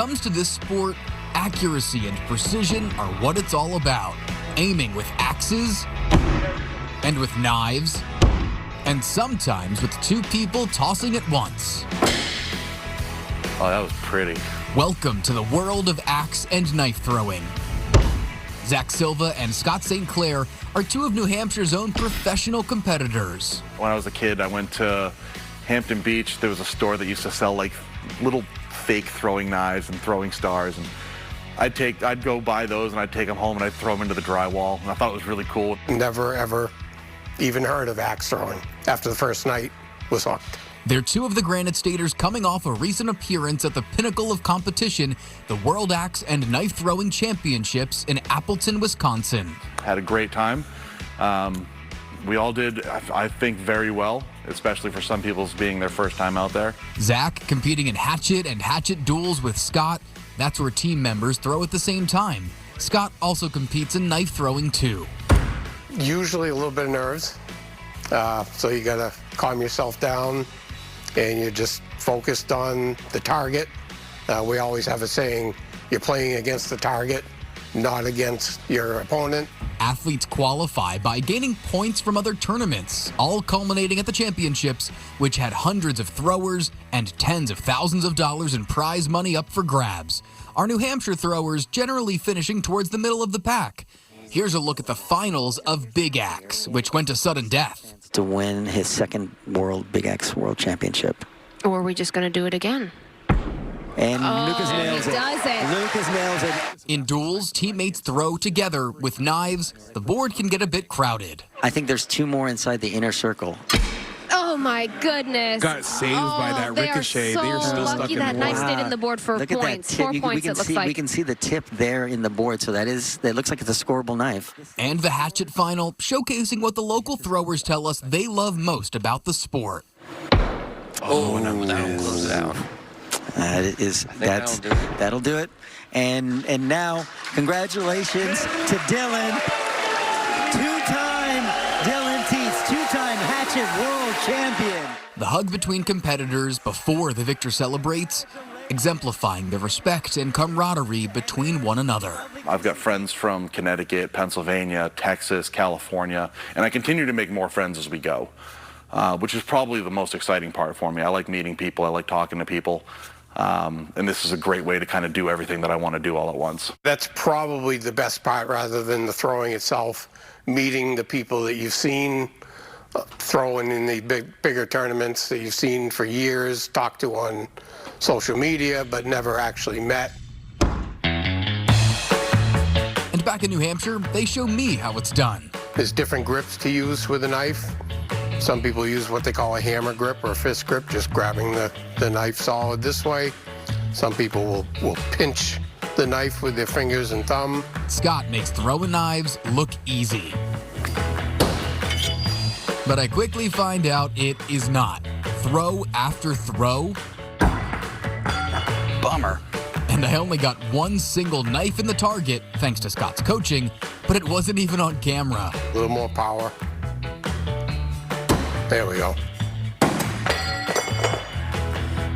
comes to this sport, accuracy and precision are what it's all about. Aiming with axes and with knives, and sometimes with two people tossing at once. Oh, that was pretty. Welcome to the world of axe and knife throwing. Zach Silva and Scott St. Clair are two of New Hampshire's own professional competitors. When I was a kid, I went to Hampton Beach. There was a store that used to sell like little fake throwing knives and throwing stars, and I'd go buy those and I'd take them home and I'd throw them into the drywall, and I thought it was really cool. Never ever even heard of axe throwing. After the first night, was hooked. They're two of the Granite Staters coming off a recent appearance at the pinnacle of competition, the World Axe and Knife Throwing Championships in Appleton, Wisconsin. Had a great time. We all did, I think, very well, especially for some people's being their first time out there. Zach competing in hatchet and hatchet duels with Scott. That's where team members throw at the same time. Scott also competes in knife throwing too. Usually a little bit of nerves, so you gotta calm yourself down and you're just focused on the target. We always have a saying, you're playing against the target, not against your opponent. Athletes qualify by gaining points from other tournaments, all culminating at the championships, which had hundreds of throwers and tens of thousands of dollars in prize money up for grabs. Our New Hampshire throwers generally finishing towards the middle of the pack. Here's a look at the finals of Big Axe, which went to sudden death. To win his second Big Axe World Championship. Or are we just going to do it again? And Lucas nails it. Does it. Lucas nails it. In duels, teammates throw together with knives. The board can get a bit crowded. I think there's two more inside the inner circle. Oh my goodness. Got saved by that ricochet. They are still stuck lucky in that the knife board. stayed in the board for Look points. at that 4 tip. points, it looks like. We can see the tip there in the board, so that looks like it's a scoreable knife. And the hatchet final, showcasing what the local throwers tell us they love most about the sport. Oh, no, that'll close it out. That'll do it. And now, congratulations to Dylan, two-time Dylan Teets, two-time hatchet world champion. The hug between competitors before the victor celebrates, exemplifying the respect and camaraderie between one another. I've got friends from Connecticut, Pennsylvania, Texas, California, and I continue to make more friends as we go, which is probably the most exciting part for me. I like meeting people, I like talking to people, and this is a great way to kind of do everything that I want to do all at once. That's probably the best part rather than the throwing itself, meeting the people that you've seen throwing in the bigger tournaments that you've seen for years, talked to on social media, but never actually met. And back in New Hampshire, they show me how it's done. There's different grips to use with a knife. Some people use what they call a hammer grip or a fist grip, just grabbing the knife solid this way. Some people will pinch the knife with their fingers and thumb. Scott makes throwing knives look easy. But I quickly find out it is not. Throw after throw. Bummer. And I only got one single knife in the target, thanks to Scott's coaching, but it wasn't even on camera. A little more power. There we go.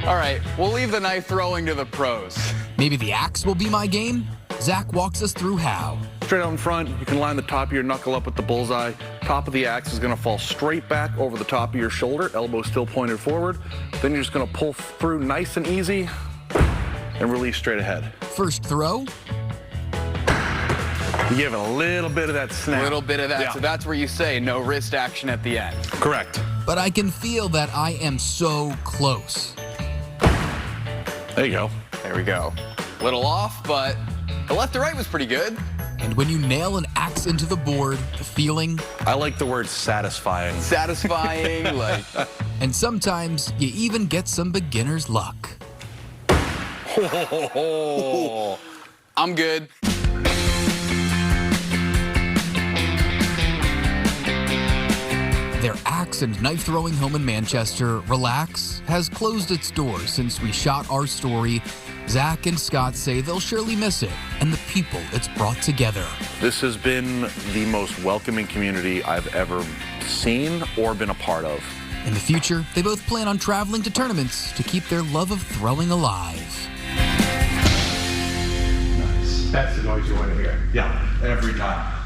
All right, we'll leave the knife throwing to the pros. Maybe the axe will be my game? Zach walks us through how. Straight out in front, you can line the top of your knuckle up with the bullseye. Top of the axe is going to fall straight back over the top of your shoulder, elbow still pointed forward. Then you're just going to pull through nice and easy and release straight ahead. First throw. You give it a little bit of that snap. A little bit of that, Yeah. so that's where you say no wrist action at the end. Correct. But I can feel that I am so close. There you go. There we go. Little off, but the left to right was pretty good. And when you nail an axe into the board, the feeling, I like the word satisfying. Satisfying, like. and sometimes you even get some beginner's luck. I'm good. Their axe and knife throwing home in Manchester, Relax, has closed its doors since we shot our story. Zach and Scott say they'll surely miss it and the people it's brought together. This has been the most welcoming community I've ever seen or been a part of. In the future, they both plan on traveling to tournaments to keep their love of throwing alive. That's the noise you want to hear. Yeah, every time.